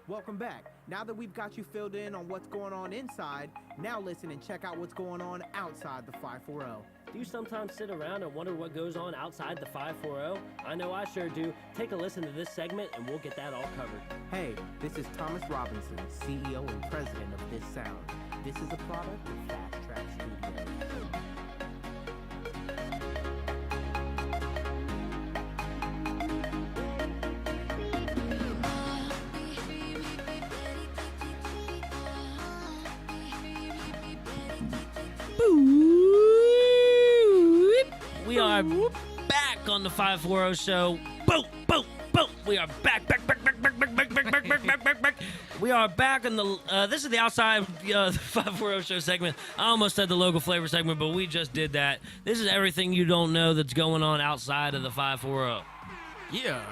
Welcome back. Now that we've got you filled in on what's going on inside, now listen and check out what's going on outside the 540. Do you sometimes sit around and wonder what goes on outside the 540? I know I sure do. Take a listen to this segment and we'll get that all covered. Hey, this is Thomas Robinson, CEO and president of This Sound. This is a product of Fast Track Studios. We are back on the 540 show. Boom, boom, boom. We are back. We are back on the, this is the outside the 540 show segment. I almost said the local flavor segment, but we just did that. This is everything you don't know that's going on outside of the 540. Yeah.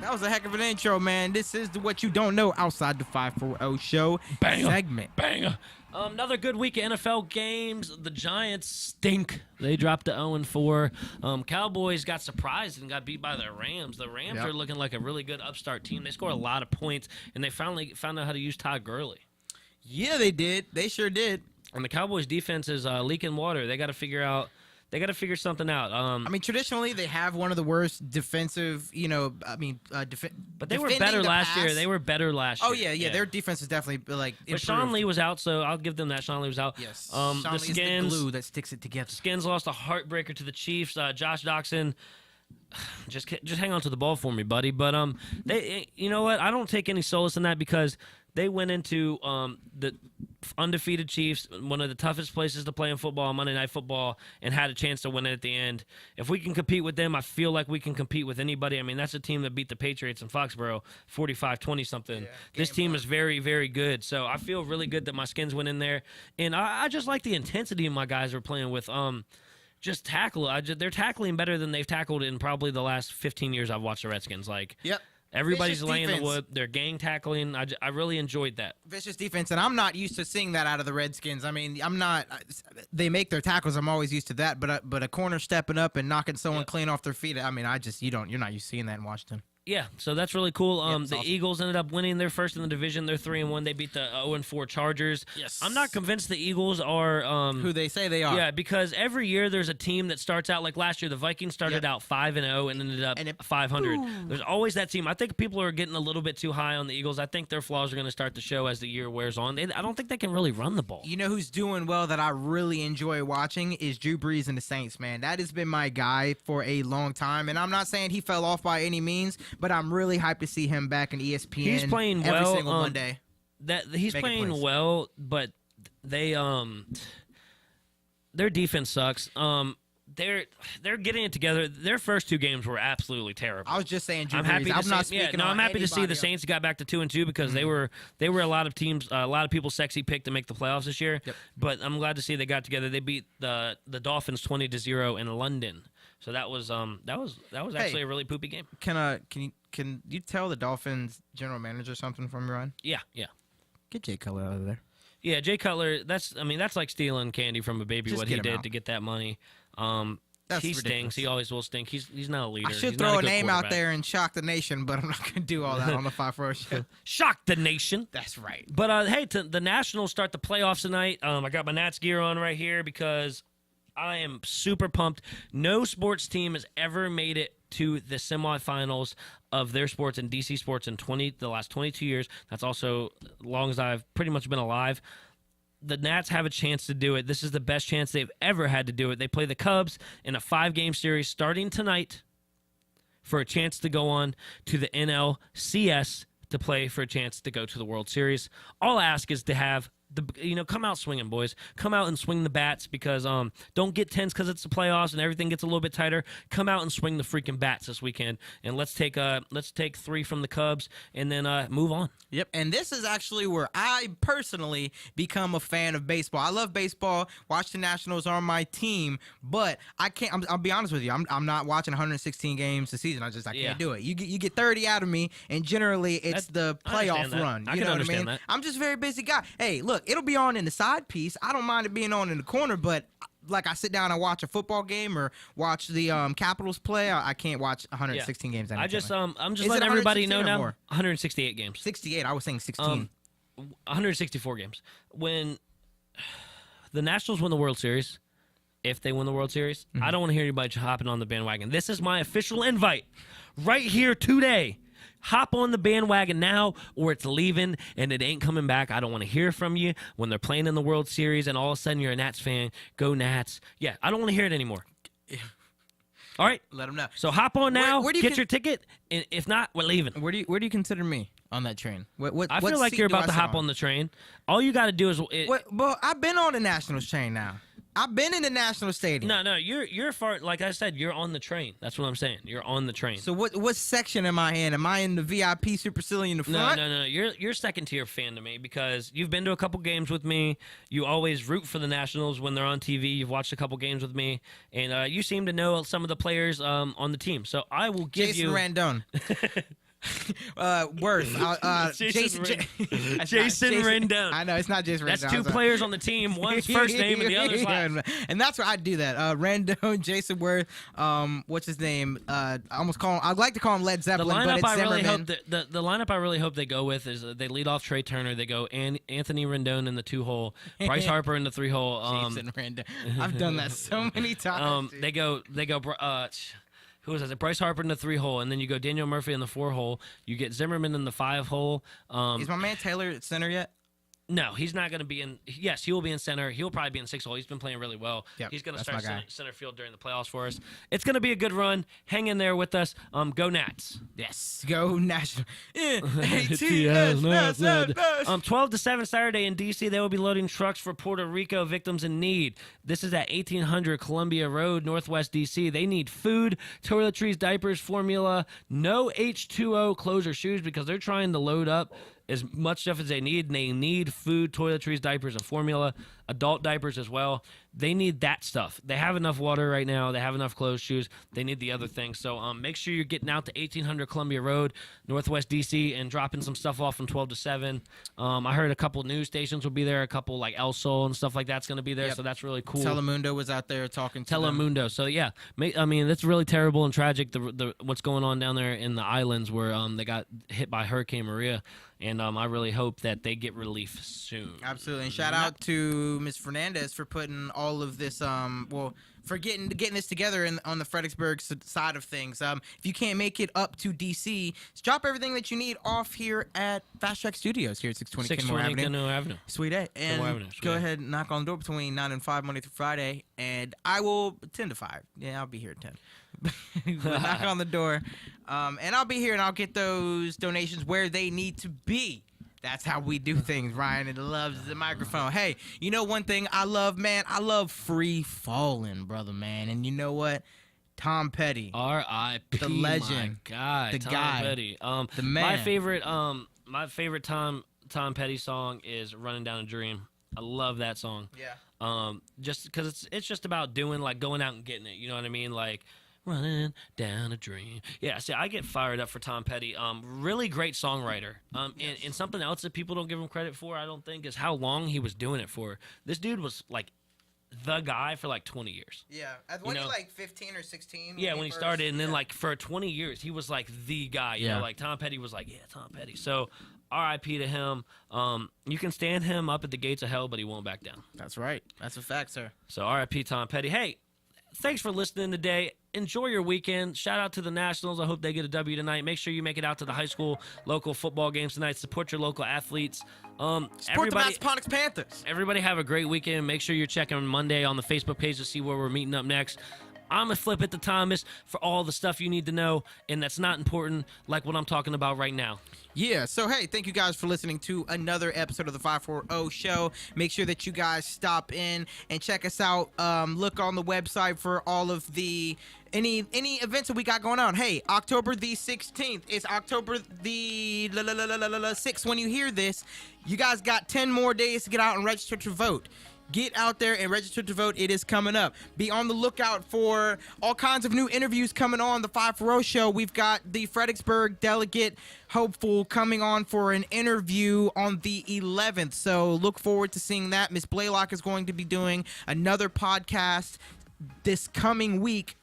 That was a heck of an intro, man. This is the What You Don't Know Outside the 540 show segment. Banger. Another good week of NFL games. The Giants stink. They dropped to 0-4. Cowboys got surprised and got beat by the Rams. The Rams are looking like a really good upstart team. They scored a lot of points, and they finally found out how to use Todd Gurley. Yeah, they did. They sure did. And the Cowboys' defense is leaking water. They got to figure out. They got to figure something out. I mean, traditionally, they have one of the worst defensive, but they were better last year. They were better last year. Oh, yeah. Their defense is definitely, But improved. Sean Lee was out, so I'll give them that. Sean Lee was out. Yes. Sean Lee is the glue that sticks it together. Skins lost a heartbreaker to the Chiefs. Josh Doxson, just hang on to the ball for me, buddy. But they, you know what? I don't take any solace in that because they went into the undefeated Chiefs, one of the toughest places to play in football, Monday Night Football, and had a chance to win it at the end. If we can compete with them, I feel like we can compete with anybody. I mean, that's a team that beat the Patriots in Foxborough 45-20-something. Yeah, this team is very, very good. So I feel really good that my Skins went in there. And I just like the intensity my guys are playing with. Just tackle. They're tackling better than they've tackled in probably the last 15 years I've watched the Redskins. Yep. Everybody's laying the wood. They're gang tackling. I really enjoyed that. Vicious defense, and I'm not used to seeing that out of the Redskins. I mean, I'm not. They make their tackles. I'm always used to that. But a corner stepping up and knocking someone clean off their feet. I mean, you're not used to seeing that in Washington. Yeah, so that's really cool. The awesome. Eagles ended up winning their first in the division. They're 3-1. They beat the 0-4 Chargers. Yes. I'm not convinced the Eagles are who they say they are. Yeah, because every year there's a team that starts out like last year. The Vikings started out 5-0 and ended up 500. There's always that team. I think people are getting a little bit too high on the Eagles. I think their flaws are going to start to show as the year wears on. I don't think they can really run the ball. You know who's doing well that I really enjoy watching is Drew Brees and the Saints, man. That has been my guy for a long time, and I'm not saying he fell off by any means, but I'm really hyped to see him back in ESPN. He's playing every single Monday. He's playing well, but they their defense sucks. They're getting it together. Their first two games were absolutely terrible. I was just saying, Drew I'm happy. Brees. I'm happy to see the Saints got back to 2-2 because they were a lot of people's sexy pick to make the playoffs this year. Yep. But I'm glad to see they got together. They beat the Dolphins 20-0 in London. So that was actually a really poopy game. Can you tell the Dolphins general manager something from your run? Yeah. Get Jay Cutler out of there. Yeah, Jay Cutler. That's like stealing candy from a baby. Just what he did to get that money. He stinks. He always will stink. He's not a leader. I should throw a name out there and shock the nation, but I'm not going to do all that on the 540 show. Shock the nation. That's right. But hey, the Nationals start the playoffs tonight. I got my Nats gear on right here because I am super pumped. No sports team has ever made it to the semifinals of their sports in DC sports in the last 22 years. That's also as long as I've pretty much been alive. The Nats have a chance to do it. This is the best chance they've ever had to do it. They play the Cubs in a 5-game series starting tonight for a chance to go on to the NLCS to play for a chance to go to the World Series. All I ask is to have come out swinging, boys. Come out and swing the bats because don't get tense because it's the playoffs and everything gets a little bit tighter. Come out and swing the freaking bats this weekend, and let's take 3 from the Cubs and then move on. Yep, and this is actually where I personally become a fan of baseball. I love baseball. Washington Nationals are my team, but I can't. I'll be honest with you. I'm not watching 116 games a season. I can't do it. You get 30 out of me, and generally it's the playoff run. I can understand that. I'm just a very busy guy. Hey, look, it'll be on in the side piece. I don't mind it being on in the corner, but like I sit down and watch a football game or watch the Capitals play, I can't watch 116 games. I'm just Is letting it everybody know 116 or now. more? 168 games. 68. I was saying 16. 164 games. When the Nationals win the World Series, if they win the World Series, I don't want to hear anybody hopping on the bandwagon. This is my official invite right here today. Hop on the bandwagon now or it's leaving and it ain't coming back. I don't want to hear from you when they're playing in the World Series and all of a sudden you're a Nats fan. Go Nats. Yeah, I don't want to hear it anymore. All right? Let them know. So hop on now, Where do you get your ticket, and if not, we're leaving. Where do you consider me on that train? I feel like you're about to hop on the train. All you got to do is... Well, I've been on the Nationals train now. I've been in the National Stadium. No, you're far. Like I said, you're on the train. That's what I'm saying. You're on the train. So what section am I in? Am I in the VIP Super Silly in the front? No. You're second tier fan to me because you've been to a couple games with me. You always root for the Nationals when they're on TV. You've watched a couple games with me, and you seem to know some of the players on the team. So I will give Jason you Rendon. Worth. Jason Jason Rendon. I know it's not Jason Rendon. That's two players on the team. One's first name and the other's last. And that's where I do that. Rendon, Jason Worth. What's his name? I'd like to call him Led The Zeppelin, but lineup it's I really Zimmerman. hope the lineup I really hope they go with is they lead off Trey Turner. They go Anthony Rendon in the 2-hole, Bryce Harper in the 3-hole. Jason Rendon. I've done that so many times. They go. Who was that? Bryce Harper in the 3-hole, and then you go Daniel Murphy in the 4-hole. You get Zimmerman in the 5-hole. Is my man Taylor at center yet? No, he's not going to be in. Yes, he will be in center. He'll probably be in 6-hole. He's been playing really well. Yep, he's going to that's start my guy. center field during the playoffs for us. It's going to be a good run. Hang in there with us. Go Nats. Yes, go National. TS, 12 to 7 Saturday in D.C. They will be loading trucks for Puerto Rico victims in need. This is at 1800 Columbia Road, Northwest D.C. They need food, toiletries, diapers, formula, no H2O clothes or shoes because they're trying to load up as much stuff as they need. And they need food, toiletries, diapers, and formula, adult diapers as well. They need that stuff. They have enough water right now. They have enough clothes, shoes. They need the other things. So make sure you're getting out to 1800 Columbia Road, Northwest D.C., and dropping some stuff off from 12 to 7. I heard a couple news stations will be there. A couple like El Sol and stuff like that's going to be there. Yep. So that's really cool. Telemundo was out there talking to them. Telemundo. So yeah, I mean that's really terrible and tragic. The what's going on down there in the islands where they got hit by Hurricane Maria, and I really hope that they get relief soon. Absolutely, and shout out to Ms. Fernandez for putting all of this for getting this together on the Fredericksburg side of things. If you can't make it up to DC, just drop everything that you need off here at Fast Track Studios here at 620 Kenmore Avenue. Sweet A. And go ahead and knock on the door between 9 and 5 Monday through Friday, and I will 10 to 5. Yeah, I'll be here at 10. Knock on the door, and I'll be here, and I'll get those donations where they need to be. That's how we do things, Ryan. It loves the microphone. Hey, you know one thing I love, man? I love Free Fallin', brother, man. And you know what? Tom Petty. R.I.P. The legend. My God. The Tom guy. Petty. The man. My favorite Tom Petty song is Running Down a Dream. I love that song. Yeah. Just because it's just about going out and getting it. You know what I mean? Like, running down a dream. Yeah, see, I get fired up for Tom Petty. Really great songwriter. And something else that people don't give him credit for, I don't think, is how long he was doing it for. This dude was like the guy for like 20 years. Yeah. Wasn't he like 15 or 16? Yeah, when he started, and then like for 20 years, he was like the guy. You know, like Tom Petty was like, yeah, Tom Petty. So R.I.P. to him. You can stand him up at the gates of hell, but he won't back down. That's right. That's a fact, sir. So R.I.P. Tom Petty. Hey, thanks for listening today. Enjoy your weekend. Shout out to the Nationals. I hope they get a W tonight. Make sure you make it out to the high school local football games tonight. Support your local athletes. Support the Massaponax Panthers. Everybody have a great weekend. Make sure you're checking Monday on the Facebook page to see where we're meeting up next. I'm going to flip it to Thomas for all the stuff you need to know, and that's not important like what I'm talking about right now. Yeah, so hey, thank you guys for listening to another episode of the 540 Show. Make sure that you guys stop in and check us out. Look on the website for all of the any events that we got going on. Hey, October the 16th. It's October the 6th when you hear this. You guys got 10 more days to get out and register to vote. get out there and register to vote. It is coming up. Be on the lookout for all kinds of new interviews coming on the 540 show. We've got the Fredericksburg delegate hopeful coming on for an interview on the 11th. So look forward to seeing that. Miss Blaylock is going to be doing another podcast this coming week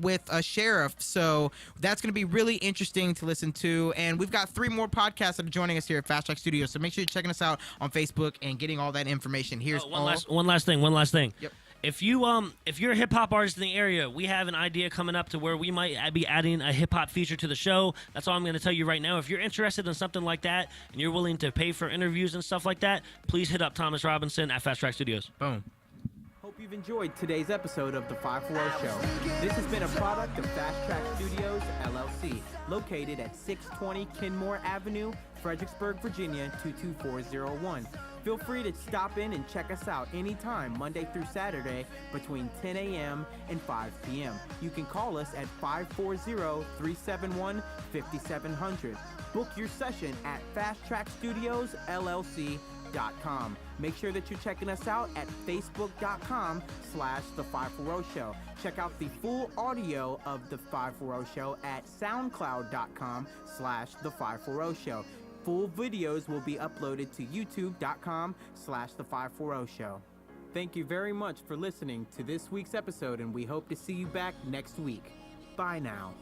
with a sheriff, so that's going to be really interesting to listen to. And we've got 3 more podcasts that are joining us here at Fast Track Studios, so make sure you're checking us out on Facebook and getting all that information. Here's one last thing. Yep. If you're a hip hop artist in the area, we have an idea coming up to where we might be adding a hip hop feature to the show. That's all I'm going to tell you right now. If you're interested in something like that and you're willing to pay for interviews and stuff like that, please hit up Thomas Robinson at Fast Track Studios. Boom. Hope you've enjoyed today's episode of the 540 Show. This has been a product of Fast Track Studios, LLC, located at 620 Kenmore Avenue, Fredericksburg, Virginia, 22401. Feel free to stop in and check us out anytime, Monday through Saturday, between 10 a.m. and 5 p.m. You can call us at 540-371-5700. Book your session at fasttrackstudiosllc.com. Make sure that you're checking us out at facebook.com/The 540 Show. Check out the full audio of The 540 Show at soundcloud.com/The 540 Show. Full videos will be uploaded to youtube.com/The 540 Show. Thank you very much for listening to this week's episode, and we hope to see you back next week. Bye now.